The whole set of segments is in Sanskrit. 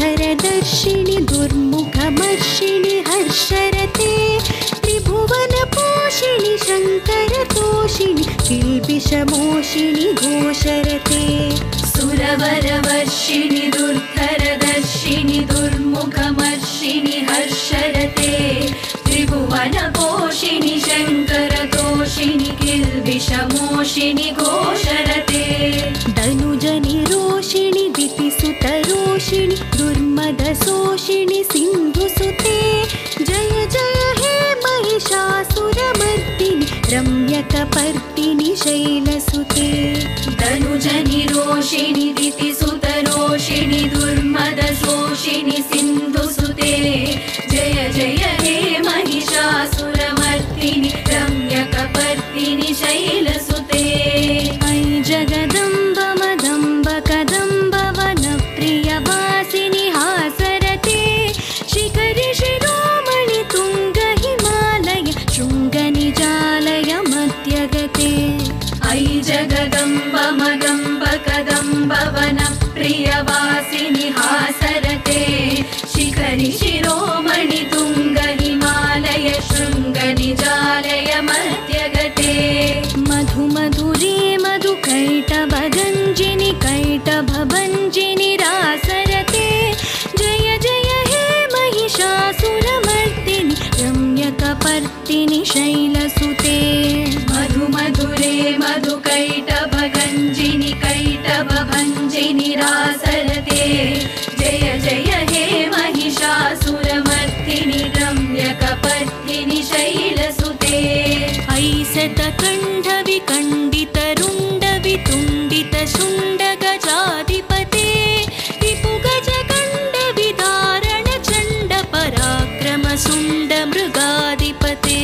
दुर्धरदर्शिनि दुर्मुखमर्षिणि हर्षरते त्रिभुवनपोषिणि शङ्करतोषिणि किल्बिषमोषिणि घोषरते सुरवरवर्षिणि दुर्धरदर्शिनि दुर्मुखमर्षिणि हर्षरते त्रिभुवनपोषिणि शङ्करतोषिणि किल्बिषमोषिणि घोषरते धनुजनिरोषिणि दितिसुतरोषिणि दुर्मदशोषिणि सिन्धुसुते जय जय हे महिषासुरमर्दिनि रम्यकपर्दिनि शैलसुते धनुजनिरोषिणि दितिसुतरोषिणि दुर्मदशोषिणि सिन्धुसुते जय जय हे महिषासुरमर्दिनि रम्यकपर्दिनि शैलसुते I Jagdamb मदम्ब Kadamba वनप्रियवासिनि हासरते शिखरि Shiromani तुङ्ग Himalaya शृङ्गनिजालय मध्यगते I जगदम्ब मदम्ब कदम्ब वनप्रियवासिनि हासरते शिखरि शिरोमणि तुङ्ग हिमालय शृङ्गनिजालय मध्यगते मधुमधुरे मधुकैटभगञ्जिनि कैटभभञ्जिनि रासरते जय जय हे महिषासुरमर्दिनि रम्यकपर्दिनि शैलसुते मधुमधुरे मधुकैटभगञ्जिनि कैटभभञ्जिनि रासरते जय जय हे महिषासुरमर्दिनि रम्यकपर्दिनि शैलसुते ऐसतकण्ठविकण्डितरुण्डवितुण्डितशुण्डगजाधिपते रिपुगजकण्डविदारणचण्डपराक्रमशुण्डमृगाधिपते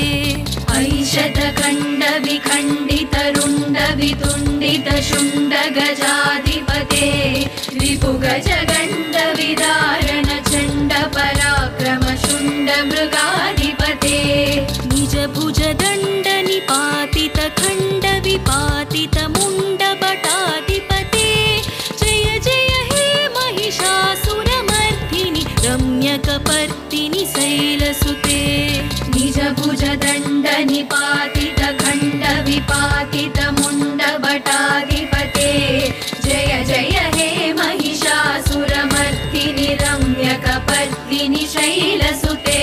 ऐशतकण्डविखण्डितरुण्डवितुण्डितशुण्डगजाधिपते रिपुगजगण्डविदारणचण्डपराक्रमशुण्डमृगाधिपते निजभुजदण्डनिपातितखण्डविपातितमुण्डभटाधिपते जय जय हे महिषासुरमर्दिनि रम्यकपर्दिनि शैलसुते निजभुजदण्डनिपातितखण्डविपातितमुण्डभटाधिपते जय जय हे महिषासुरमर्दिनि रम्यकपर्दिनि शैलसुते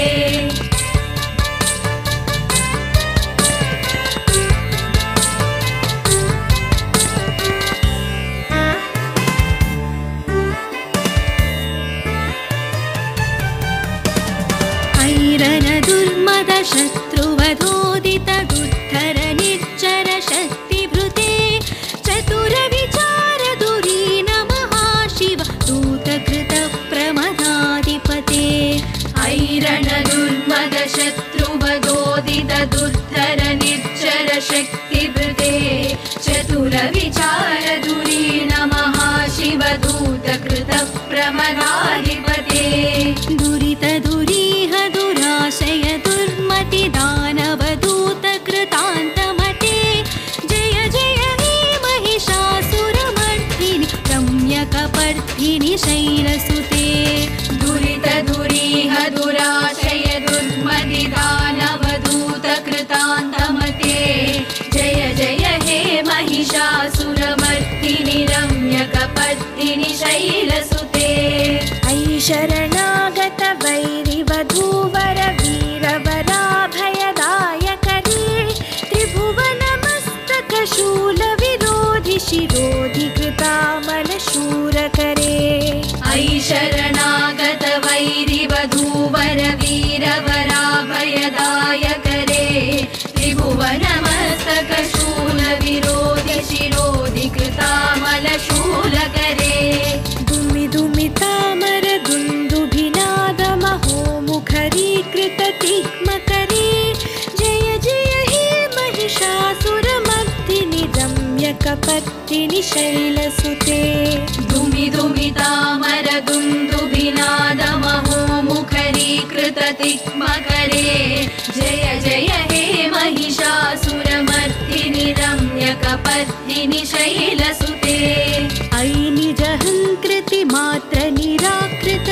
शत्रुवधोदित दुर्धर निर्जर शक्तिभृते चतुरविचार दुरीन महाशिव दूतकृत प्रमदाधिपते ऐरण दुर्मद शत्रुवधोदित दुर्धर निर्जर शक्तिभृते चतुरविचार दुरीन महाशिव दूतकृत प्रमदाधिपते दुरित दुरीह दुराशय दुर्मति दानवदूतकृतान्तमते जय जय हे महिषासुरमर्दिनि रम्यकपर्दिनि शैलसुते दुरित दुरीह दुराशय दुर्मति दानवदूतकृतान्तमते जय जय हे महिषासुरमर्दिनि रम्यकपर्दिनि शैलसुते ऐ शरणागत वैरिवधूवर वीरवराभयदायकरे त्रिभुवनमस्तकशूलविरोधि शिरोधि कृतामलशूरकरे ऐ शरणागत वैरिवधूवर वीरवराभयदायकरे त्रिभुवनमस्तकशूलविरोधि शिरोधि कृतामलशूलकरे दुमि दुमि तामर दुन्दुभिनादमहोमुखरीकृत तिग्मकरे जय जय हे महिषासुरमर्दिनि रम्यकपर्दिनि शैलसुते दुमि दुमि तामर दुन्दुभिनादमहोमुखरीकृत तिग्मकरे जय जय हे महिषासुरमर्दिनि रम्यकपर्दिनि शैलसुते ऐ निजहङ्कृति मात्र निराकृत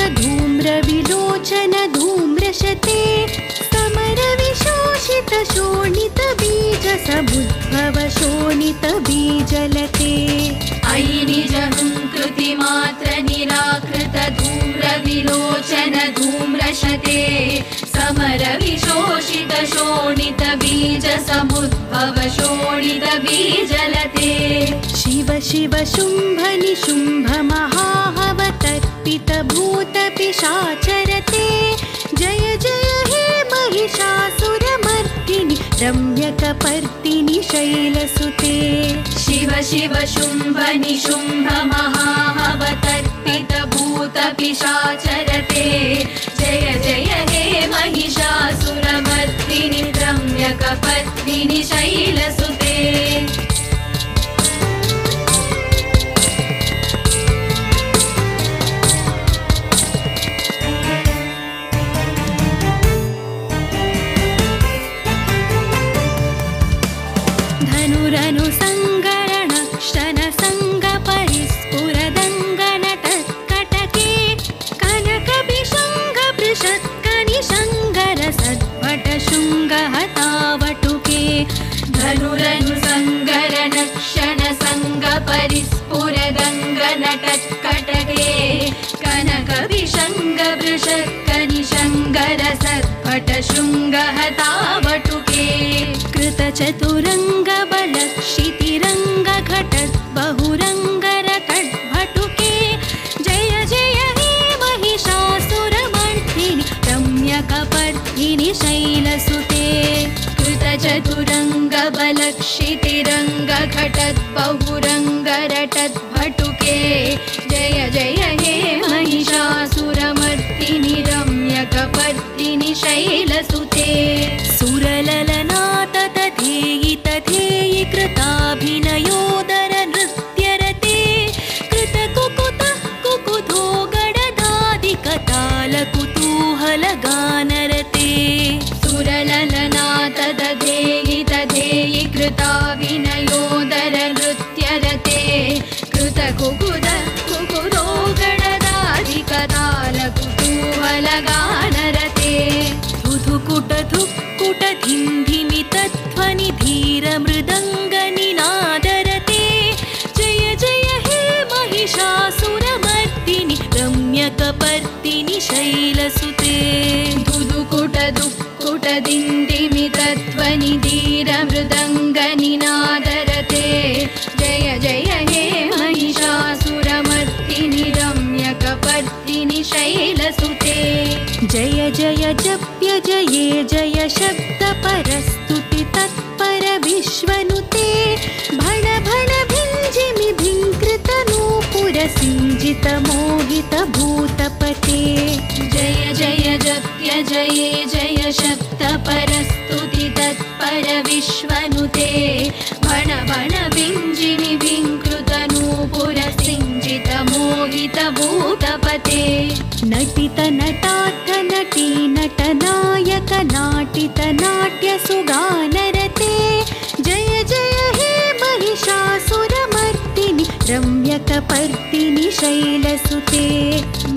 बीजलते अयि निजहङ्कृतिमात्र निराकृत धूम्रविलोचन धूम्रशते समरविशोषित शोणित बीज समुद्भव शोणित बीजलते शिव शिव शुम्भ निशुम्भ महाहवतर्पित भूत पिशाचरते जय जय हे महिषासुरमर्दिनि रम्यकपर्दिनि शैलसुते शिव शिव शुम्भ निशुम्भ महाहवतर्पित भूत पिशाचरते जय जय हे महिषासुरमर्दिनि रम्यकपर्दिनि शैलसुते धनुरनुसङ्गरणक्षण सङ्ग परिस्फुरदङ्गनटत्कटके कनकभिषङ्ग पृषत्कनिशङ्गर सद्भट शृङ्गहतावटुके धनुरनुसङ्गरणक्षण सङ्ग परिस्फुरदङ्गनटत्कटके कनकविशङ्ग वृषत्कनिशङ्गर सद्भट शृङ्गहतावटुके कृतचतुरङ्ग बलक्षितिरङ्ग घटत् बहुरङ्गरकड्भटुके जय जय हे महिषासुरमर्दिनि रम्यकपर्दिनि शैलसुते कृतचतुरङ्ग बलक्षितिरङ्ग घटत् बहुरङ्गरटद्भटुके जय जय हे महिषासुरमर्दिनि रम्यकपर्दिनि शैलसुते सुरललनाथ तथेयि तथेयि कृताभिनयोदर नृत्यरते कृतकुकुतः कुकुतो गडदादिकतालकुतूहलगानरते सुरललनाथ तथेयि तथेयि कृताभिनयोदर नृत्यरते कृतकुकुतः कुकुतो गडदादिकतालकुतूहलगानरते धुधुकुटधुक्कुटधिन्धिमितध्वनि धीरमृदङ्गनिनादरते जय जय हे महिषासुरमर्दिनि रम्यकपर्दिनि शैलसुते धुधुकुटधुक्कुटधिन्धिमितध्वनि धीरमृदङ्गनिनादरते जय जय हे महिषासुरमर्दिनि रम्यकपर्दिनि शैलसुते जय जय जप्य जये जय शब्द परस्तुति तत्पर विश्वनुते भण भण भिञ्जिमि भिङ्कृत नूपुर सिञ्जित मोहित भूतपते जय जय जप्य जये जय शब्द परस्तुति तत्पर विश्वनुते भण भण भिञ्जिमि भिङ्कृत नूपुर सिञ्जित मोहित भूतपते नटित नटार्थ नटी नटनायक नाटित नाट्य सुगानरते जय जय हे महिषासुरमर्दिनि रम्यकपर्दिनि शैलसुते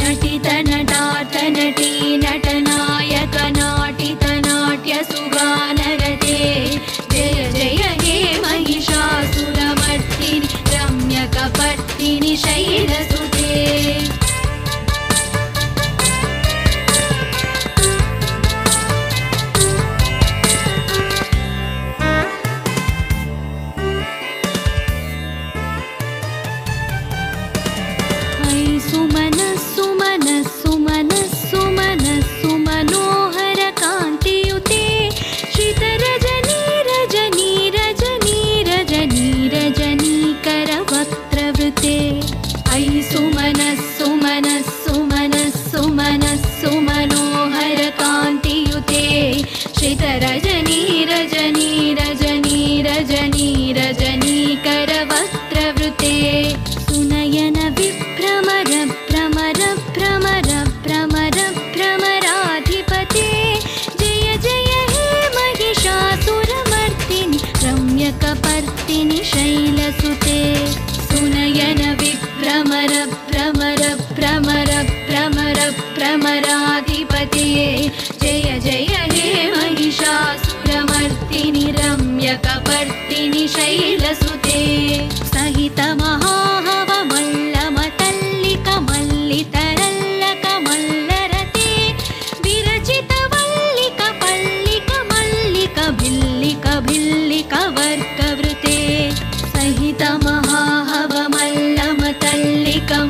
नटित नटार्थ नटी नटनायक नाटित नाट्य सुगानरते जय जय हे महिषासुरमर्दिनि रम्यकपर्दिनि शैलसुते सुमनोहर कान्तियुते श्रितरजनी रजनी रजनी रजनी रजनीकर वक्त्रवृते अयि सुमनोहर कान्तियुते श्रितरजनी रजनी रजनी रजनी रजनीकर वक्त्रवृते सुनयन विभ्रमर भ्रमर भ्रमर भ्रमर भ्रमराधिपते जय जय हे महिषासुरमर्दिनि रम्यकपर्दिनि शैलसुते सुनयन विभ्रमर भ्रमर भ्रमर भ्रमर भ्रमराधिपते जय जय हे महिषासुरमर्दिनि रम्यकपर्दिनि शैलसुते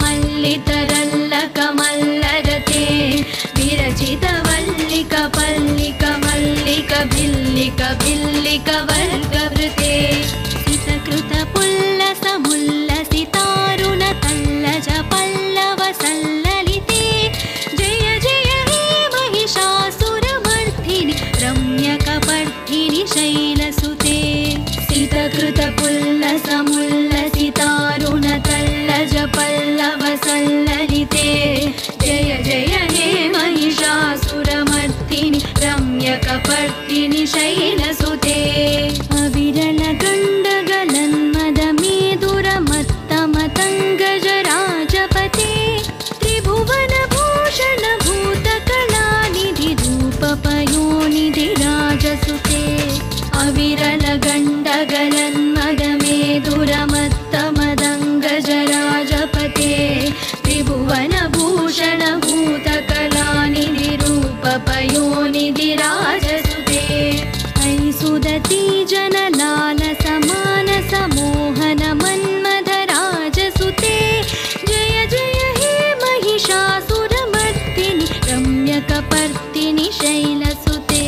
मल्लितरल्लकमल्लरते विरचितवल्लिकपल्लिकमल्लिकभिल्लिकभिल्लिकवर्गवृते सितकृतपुल्लसमुल्लसितारुणतल्लज पल्लवसल्ललिते जय जय हे महिषासुरमर्दिनि रम्यकपर्दिनि शैलसुते सितकृतपुल्लसमुल्लसितारुणतल्लज पल्लवसल्ललिते जय जय हे महिषासुरमर्दिनि रम्यकपर्दिनि शैलसुते अविरलगण्डगलन्मदमेदुरमत्तमतङ्गजराजपते त्रिभुवनभूषणभूतकलानिधिरूपपयोनिधिराजसुते अविरलगण्डगलन्मदमेदुरमत्तमदङ्गजराजपते त्रिभुवनभूषणभूतकलानिधिरूपपयोनिधिराजसुते अयि सुदती जनलालसमानसमोहनमन्मथराजसुते जय जय हे महिषासुरमर्दिनि रम्यकपर्दिनि शैलसुते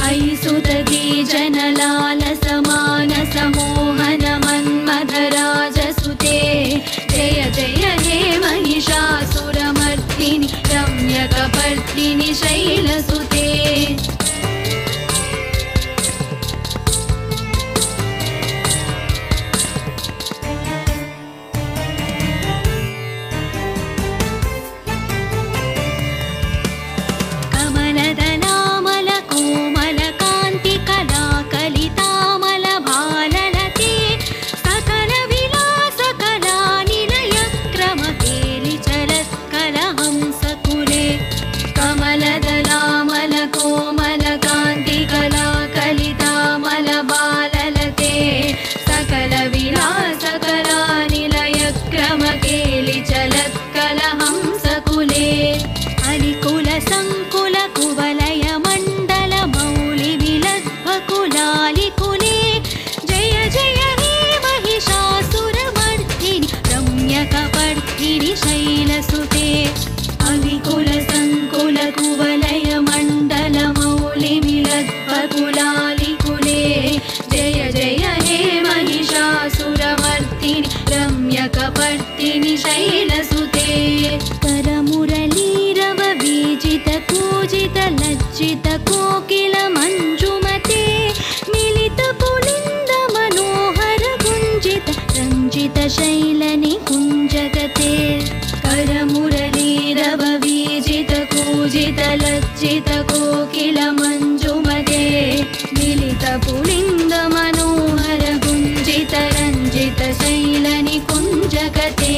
अयि सुदती जनलालसमानसमोहनमन्मथराजसुते जय जय हे महिषासुरमर्दिनि रम्यकपर्दिनि शैलसुते कमलदलामलकोमलकान्तिकलाकलितामलभाललते सकलविलासकलानिलयक्रमकेलिचलत्कलहंसकुले कमलदलामलकोमलकान्तिकलाकलितामलभाललते सकलविलासकलानिलयक्रमकेलिचलत्कलहंसकुले अलिकुलसङ्कुलकुवलयमण्डलमौलिविलद्भकुलालिकुले जय जय हे महिषासुरमर्दिनि रम्यकपर्दिनि शैलसुते अलिकुलसङ्कुलकुवलयमण्डलमौलिविलद्भकुलालिकुले जय जय हे महिषासुरमर्दिनि रम्यकपर्दिनि शैलसुते करमुरलीरववीजितकूजितलज्जितकोकिलमञ्जुमते मिलितपुलिन्दमनोहरगुञ्जित रञ्जितशैलनिकुञ्जगते करमुरलीरववीजितकूजितलज्जितकोकिलमञ्जुमते मिलितपुलिन्दमनोहरगुञ्जित रञ्जितशैलनिकुञ्जगते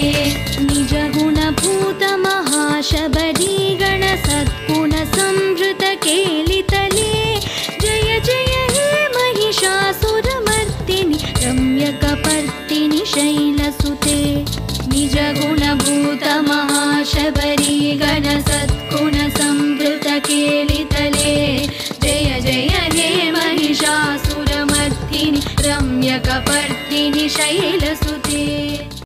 निजगुणभूतमहाशबरीगणसद्गुणसंवृतकेलितले जय जय हे महिषासुरमर्दिनि रम्यकपर्दिनि शैलसुते निजगुणभूतमहाशबरीगणसद्गुणसंवृतकेलितले जय जय हे महिषासुरमर्दिनि रम्यकपर्दिनि शैलसुते